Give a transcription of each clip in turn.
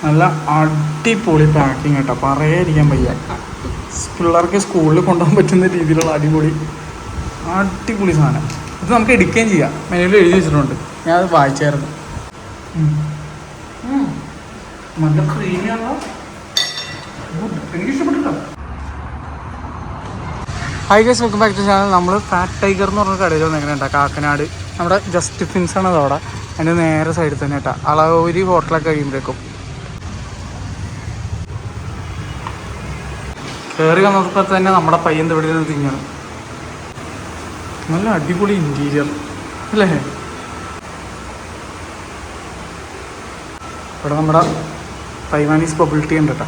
നല്ല അടിപൊളി പാക്കിങ് കേട്ടോ, പറയാതിരിക്കാൻ വയ്യ. പിള്ളേർക്ക് സ്കൂളിൽ കൊണ്ടുപോകാൻ പറ്റുന്ന രീതിയിലുള്ള അടിപൊളി അടിപൊളി സാധനം. ഇത് നമുക്ക് എടുക്കുകയും ചെയ്യാം. മെനുവിൽ എഴുതി വെച്ചിട്ടുണ്ട്, ഞാൻ അത് വായിച്ചായിരുന്നു. നല്ല ക്രീമിയാണോ, എനിക്ക് ഇഷ്ടപ്പെട്ടിട്ടോ. Hi guys, welcome back to channel. നമ്മൾ ഫാറ്റ് ടൈഗർ എന്ന് പറഞ്ഞ കടയിൽ വന്നിങ്ങനെ കേട്ടോ, കാക്കനാട്. നമ്മുടെ ജസ്റ്റ് ഫിൻസ് ആണ് അതവിടെ, അതിൻ്റെ നേരെ സൈഡിൽ തന്നെ കേട്ടോ. അളവൂരി ഹോട്ടലൊക്കെ കഴിയുമ്പോഴേക്കും കയറി വന്നപ്പോൾ തന്നെ നമ്മുടെ പയ്യൻ ഇവിടെ നിന്ന് തിങ്ങണം. നല്ല അടിപൊളി ഇൻറ്റീരിയർ അല്ലേ. ഇവിടെ നമ്മുടെ തൈവാനീസ് ബബിൾ ടീ ഉണ്ട് കേട്ടോ.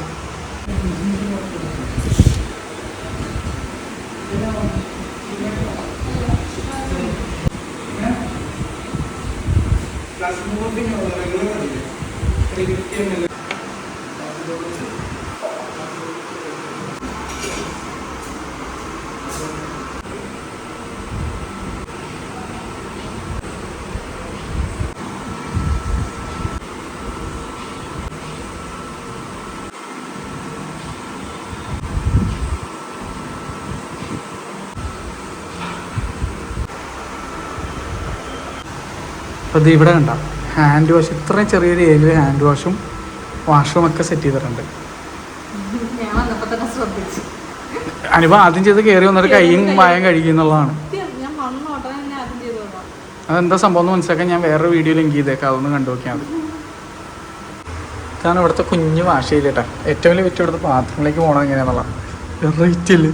അപ്പോൾ ഇത് ഇവിടെ കണ്ട ഹാൻഡ് വാഷ്, ഇത്രയും ചെറിയൊരു ഏരിയ ഹാൻഡ് വാഷും ഒക്കെ സെറ്റ് ചെയ്തിട്ടുണ്ട്. അനുഭവം ആദ്യം ചെയ്ത് കയറി വന്നിട്ട് കൈയും വായം കഴിക്കുന്നുള്ളതാണ്. അതെന്താ സംഭവം എന്ന് മനസ്സിലാക്കാൻ ഞാൻ വേറൊരു വീഡിയോ ലിങ്ക് ചെയ്തേക്കാം, അതൊന്ന് കണ്ടു നോക്കിയാൽ മതി. ഇതാണ് ഇവിടുത്തെ കുഞ്ഞ് വാഷ് ചെയ്തിട്ടാ. ഏറ്റവും വലിയ വിറ്റ് ഇവിടുത്തെ ബാത്റൂമിലേക്ക് പോകണം എങ്ങനെയാണെന്നുള്ള റേറ്റില്.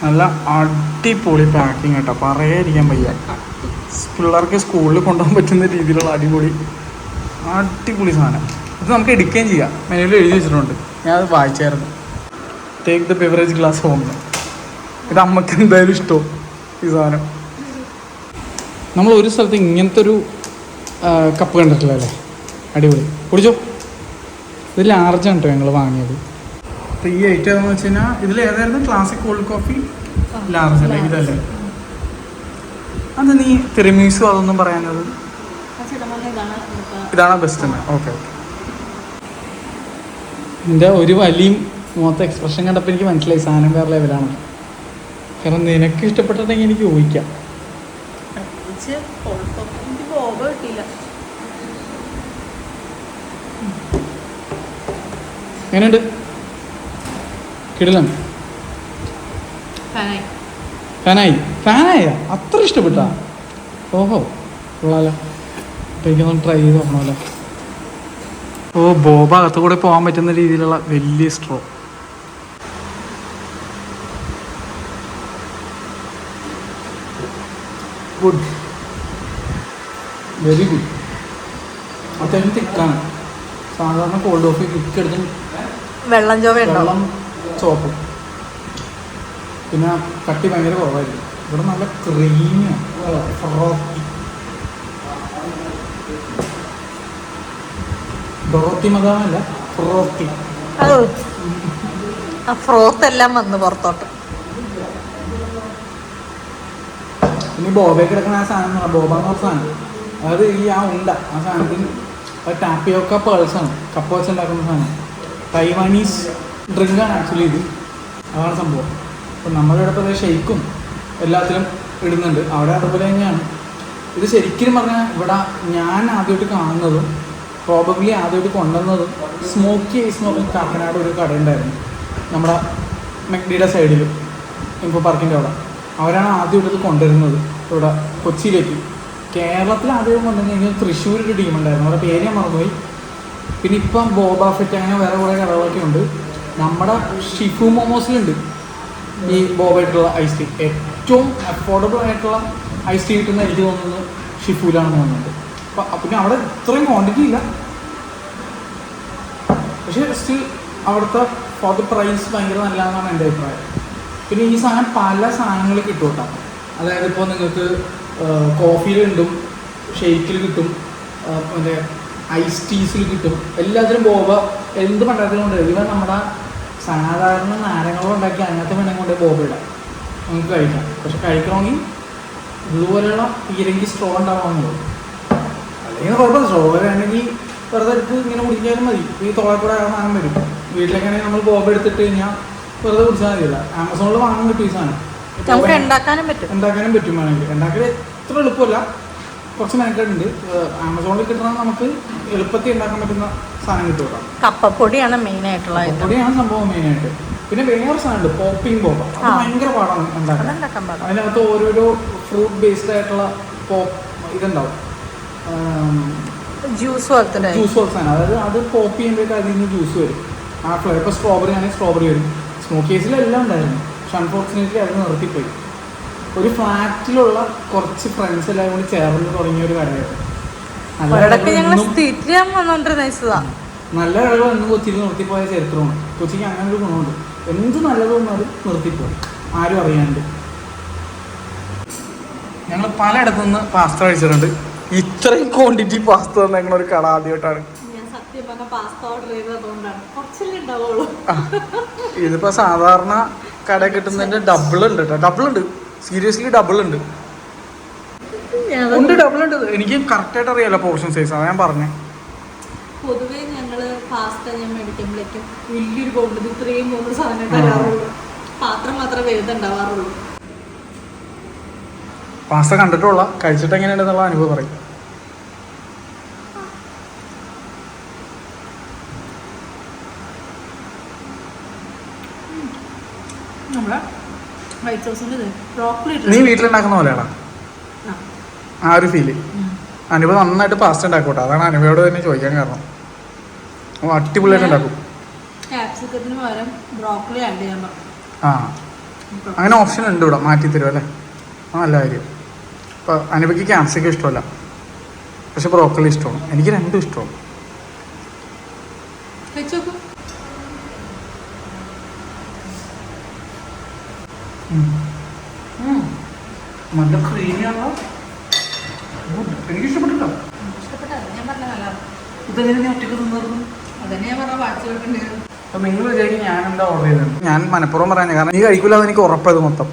നല്ല അടിപൊളി പാക്കിങ് കേട്ടോ, പറയാതിരിക്കാൻ വയ്യ. പിള്ളേർക്ക് സ്കൂളിൽ കൊണ്ടുപോകാൻ പറ്റുന്ന രീതിയിലുള്ള അടിപൊളി സാധനം. ഇത് നമുക്ക് എടുക്കുകയും ചെയ്യാം, മെനുവിൽ എഴുതി വെച്ചിട്ടുണ്ട്, ഞാൻ അത് വായിച്ചായിരുന്നു. Take the beverage glass home. ഇത് അമ്മക്ക് എന്തായാലും ഇഷ്ടവും ഈ സാധനം. നമ്മൾ ഒരു സ്ഥലത്ത് ഇങ്ങനത്തെ ഒരു കപ്പ് കണ്ടിട്ടില്ല അല്ലേ, അടിപൊളി. കുടിച്ചോ, ഇത് ലാർജാണ് കേട്ടോ ഞങ്ങൾ വാങ്ങിയത്. അപ്പോൾ ഈ ഐറ്റം എന്ന് വെച്ച് കഴിഞ്ഞാൽ ഇതിൽ ഏതായിരുന്നു ക്ലാസിക് കോൾഡ് കോഫി ലാർജ് അല്ലേ, ഇതല്ലേ. അത് നീ തിരമീസു അതൊന്നും പറയാനത് ഇതാണ് ബെസ്റ്റ് തന്നെ. Okay okay. എൻ്റെ ഒരു വലിയും മൊത്തം എക്സ്പ്രഷൻ കണ്ടപ്പോൾ എനിക്ക് മനസ്സിലായി സാധനം വേറെ ലെവലാണ്. കാരണം നിനക്ക് ഇഷ്ടപ്പെട്ടിട്ടുണ്ടെങ്കിൽ എനിക്ക് ഊഹിക്കാം. എങ്ങനെയുണ്ട്? കിടിലാണ്. ഫാനായി അത്ര ഇഷ്ടപ്പെട്ടാ? ഓഹോ, കൊള്ളാലോ. അപ്പം എനിക്കൊന്ന് ട്രൈ ചെയ്ത് നോക്കണമല്ലോ. ഓ, ബോബ അകത്ത് കൂടെ പോകാൻ പറ്റുന്ന രീതിയിലുള്ള വലിയ സ്ട്രോ. Good, very good. അത്യാവശ്യം തിക്കാണ്. സാധാരണ കോൾഡ് കോഫി തിക്കെടുത്തും വെള്ളം ചോപ്പും, പിന്നെ കട്ടി ഭയങ്കര കുറവായിരിക്കും. ഇവിടെ നല്ല ക്രീമിയാണ്, ഫ്രോത്തി. ഡൊറോത്തി മതാമല്ല, ഫ്രോത്തി. ഫ്രോത്ത് എല്ലാം വന്ന് പുറത്തോട്ട്. ഇനി ബോബയ്ക്ക് കിടക്കുന്ന ആ സാധനം, ബോബ എന്ന് പറഞ്ഞ സാധനം, അതായത് ഈ ആ സാധനത്തിന് ടാപ്പിയോക്ക പേൾസാണ്, കപ്പ വെച്ചുണ്ടാക്കുന്ന സാധനം. തൈവാനീസ് ഡ്രിങ്കാണ് ആക്ച്വലി ഇത്, അതാണ് സംഭവം. അപ്പം നമ്മുടെ ഇവിടെ ഇപ്പോൾ ഷെയ്ക്കും എല്ലാത്തിലും ഇടുന്നുണ്ട്, അവിടെ അതുപോലെ തന്നെയാണ്. ഇത് ശരിക്കും പറഞ്ഞാൽ ഇവിടെ ഞാൻ ആദ്യമായിട്ട് കാണുന്നതും പ്രോബബ്ലി ആദ്യമായിട്ട് കൊണ്ടുവന്നതും സ്മോക്കി ഐസ് എന്ന് പറഞ്ഞ കാക്കനാട് ഒരു കടയുണ്ടായിരുന്നു നമ്മുടെ മെക്ഡിയുടെ സൈഡിൽ, ഇൻഫോ പാർക്കിൻ്റെ അവിടെ. അവരാണ് ആദ്യമായിട്ട് ഇത് കൊണ്ടുവരുന്നത് ഇവിടെ കൊച്ചിയിലേക്ക്. കേരളത്തിൽ ആദ്യം കൊണ്ടുവന്നെങ്കിൽ തൃശ്ശൂർ ഒരു ടീമുണ്ടായിരുന്നു, അവരുടെ പേര് ഞാൻ മറന്നുപോയി. പിന്നെ ഇപ്പം ബോബ ഫെറ്റ് അങ്ങനെ വേറെ കുറേ കടകളൊക്കെ ഉണ്ട്. നമ്മുടെ ഷിഫു മോമോസിലുണ്ട് ഈ ബോബായിട്ടുള്ള ഐസ് ടീ. ഏറ്റവും അഫോർഡബിൾ ആയിട്ടുള്ള ഐസ് ടീ കിട്ടുന്ന എനിക്ക് തോന്നുന്നത് ഷിഫുവിലാണെന്ന് തോന്നുന്നുണ്ട്. അപ്പം പിന്നെ അവിടെ ഇത്രയും ക്വാണ്ടിറ്റി ഇല്ല, പക്ഷേ സ്റ്റിൽ അവിടുത്തെ ഫോർ ദ പ്രൈസ് ഭയങ്കര നല്ലതെന്നാണ് എൻ്റെ അഭിപ്രായം. പിന്നെ ഈ സാധനം പല സാധനങ്ങൾ കിട്ടും കേട്ടോ. അതായത് ഇപ്പോൾ നിങ്ങൾക്ക് കോഫിയിൽ കിട്ടും, ഷെയ്ക്കിൽ കിട്ടും, മറ്റേ ഐസ് ടീസിൽ കിട്ടും, എല്ലാത്തിലും ബോബ എന്ത് പണ്ടാത്തിലും കൊണ്ട്. ഇവ നമ്മുടെ സാധാരണ നാരങ്ങളും ഉണ്ടാക്കി അതിനകത്ത് വേണമെങ്കിൽ കൊണ്ട് ബോബ ഇടാം. നമുക്ക് കഴിക്കാം. പക്ഷെ കഴിക്കണമെങ്കിൽ ഇതുപോലെയുള്ള പീരങ്കി സ്ട്രോ ഉണ്ടാവാമെന്നുള്ളൂ. അല്ലെങ്കിൽ കുഴപ്പമില്ല, സ്ട്രോ വരെയാണെങ്കിൽ വെറുതെ എടുത്ത് ഇങ്ങനെ കുടിക്കാനും മതി. ഈ തോളക്കൂടെ സാധനം വരും. വീട്ടിലേക്കാണെങ്കിൽ നമ്മൾ ബോബ എടുത്തിട്ട് കഴിഞ്ഞാൽ വെറുതെ കുടിച്ചാൽ മതിയില്ല. ആമസോണിൽ വാങ്ങാൻ കിട്ടും ഈ സാധനം. നമുക്ക് ഉണ്ടാക്കാനും പറ്റും വേണമെങ്കിൽ. ഉണ്ടാക്കൽ എത്ര എളുപ്പമല്ല, കുറച്ച് മെനക്കേടുണ്ട്. ആമസോണിൽ കിട്ടുന്ന നമുക്ക് എളുപ്പത്തിൽ ഉണ്ടാക്കാൻ പറ്റുന്ന സാധനം കിട്ടും. കപ്പപ്പൊടിയാണ് മെയിൻ ആയിട്ടുള്ള കപ്പപ്പൊടിയാണ് സംഭവം മെയിനായിട്ട്. പിന്നെ വേറെ സാധനമുണ്ട് പോപ്പിംഗ് ബോബ. അത് ഭയങ്കര പാടാണ് ഉണ്ടാക്കാൻ. അതിനകത്ത് ഓരോരോ ഫ്രൂട്ട് ബേസ്ഡ് ആയിട്ടുള്ള ഇതുണ്ടാവും, ജ്യൂസ് പോലത്തെ സാധനം. അതായത് അത് പോപ്പ് ചെയ്യുമ്പോഴേക്കും അതിൽ നിന്ന് ജ്യൂസ് വരും. ആ ഫ്ലേവർ ഇപ്പോൾ സ്ട്രോബെറി ആണെങ്കിൽ സ്ട്രോബെറി വരും. സ്മോക്കേസിലെല്ലാം ഉണ്ടായിരുന്നു. പക്ഷെ അൺഫോർച്ചുനേറ്റ്ലി അത് നിർത്തിപ്പോയി. ഒരു ഫ്ലാറ്റിലുള്ള കുറച്ച് ഫ്രണ്ട്സ് എല്ലാം കൂടി ചേർന്ന് തുടങ്ങിയ ഒരു കടയായിരുന്നു. നല്ല കടകൾ എന്നും കൊച്ചിയിൽ നിർത്തിപ്പോയ ചരിത്രമാണ്. കൊച്ചിക്ക് അങ്ങനെ ഒരു ഗുണമുണ്ട്, എന്ത് നല്ലത് വന്നാലും നിർത്തിപ്പോയി ആരും അറിയാണ്ട്. ഞങ്ങൾ പലയിടത്തു നിന്ന് പാസ്ത കഴിച്ചിട്ടുണ്ട്. ഇത്രയും ക്വാണ്ടിറ്റി പാസ്ത തന്നെ ഞങ്ങളൊരു കട ആദ്യമായിട്ടാണ്. ഇതിപ്പോ സാധാരണ കട കിട്ടുന്നതിന്റെ ഡബിൾ ഉണ്ട് കേട്ടോ. ഡബിൾ ഉണ്ട്, സീരിയസ്ലി ഡബിൾ ഉണ്ട്. ഡബിൾ ഉണ്ട്. എനിക്ക് കറക്റ്റായിട്ട് അറിയാലോ പോർഷൻ സൈസ്. അതാ ഞാൻ പറഞ്ഞേ. പൊതുവേ ഞങ്ങള് പാസ്ത ഞാൻ മേടിക്കുമ്പോഴേക്കും വലിയൊരു ബോണ്ട് ഇത്രയും മൂന്ന് സാധനം തരാറുള്ളൂ. പാത്രം മാത്രമേ വലുതുണ്ടാവാറുള്ളൂ. പാസ്ത കണ്ടിട്ടുള്ള കഴിച്ചിട്ട് എങ്ങനെയുണ്ടെന്നുള്ള അനുഭവം പറയും. നീ വീട്ടിലുണ്ടാക്കുന്ന പോലെയാണോ ആ ഒരു ഫീല്? അനുഭവം നന്നായിട്ട് പാസ്ത ഉണ്ടാക്കൂട്ടോ. അതാണ് അനുഭവയോട് തന്നെ ചോദിക്കാൻ കാരണം. അടിപൊളിയായിട്ട് ഉണ്ടാക്കും. ആ അങ്ങനെ ഓപ്ഷൻ ഉണ്ട് ഇവിടെ, മാറ്റി തരും അല്ലേ? ആ നല്ല കാര്യം. ഇപ്പോൾ അനുഭവിക്ക് ക്യാപ്സിക്കം ഇഷ്ടമല്ല, പക്ഷെ ബ്രോക്കലി ഇഷ്ടമാണ്. എനിക്ക് രണ്ടും ഇഷ്ടമാണ്. നല്ല ക്രീമിയാണോ? എനിക്ക് ഇഷ്ടപ്പെട്ടിട്ടോ. ഇതെങ്ങനെ ഞാൻ ഒറ്റയ്ക്ക് തിന്നിരുന്നു? അപ്പം നിങ്ങൾ വിചാരിക്കും ഞാൻ എന്താ ഓർഡർ ചെയ്തത്? ഞാൻ മനഃപൂർവ്വം പറയാൻ, കാരണം നീ കഴിക്കില്ലാന്ന് എനിക്ക് ഉറപ്പത് മൊത്തം.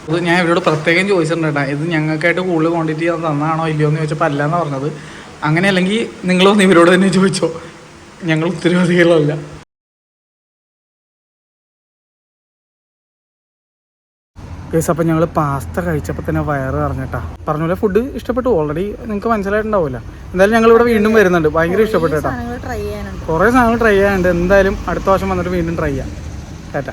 അത് ഞാൻ ഇവരോട് പ്രത്യേകം ചോദിച്ചിട്ടുണ്ട് കേട്ടോ, ഇത് ഞങ്ങൾക്കായിട്ട് കൂടുതൽ ക്വാണ്ടിറ്റി തന്നാണോ ഇല്ലയോ എന്ന് ചോദിച്ചപ്പോൾ അല്ലാന്ന് പറഞ്ഞത്. അങ്ങനെ അല്ലെങ്കിൽ നിങ്ങളൊന്ന് ഇവരോട് തന്നെ ചോദിച്ചോ, ഞങ്ങൾ ഉത്തരവാദികളല്ല. കേസ് അപ്പം ഞങ്ങൾ പാസ്ത കഴിച്ചപ്പോൾ തന്നെ വയറ് അറിഞ്ഞിട്ടാ. പറഞ്ഞ പോലെ ഫുഡ് ഇഷ്ടപ്പെട്ടു. ഓൾറെഡി നിങ്ങൾക്ക് മനസ്സിലായിട്ടുണ്ടാവില്ല. എന്തായാലും ഞങ്ങളിവിടെ വീണ്ടും വരുന്നുണ്ട്. ഭയങ്കര ഇഷ്ടപ്പെട്ടു കേട്ടോ. കുറേ സാധനങ്ങൾ ട്രൈ ചെയ്യാനുണ്ട്. എന്തായാലും അടുത്ത വർഷം വന്നിട്ട് വീണ്ടും ട്രൈ ചെയ്യാം. ടാറ്റ.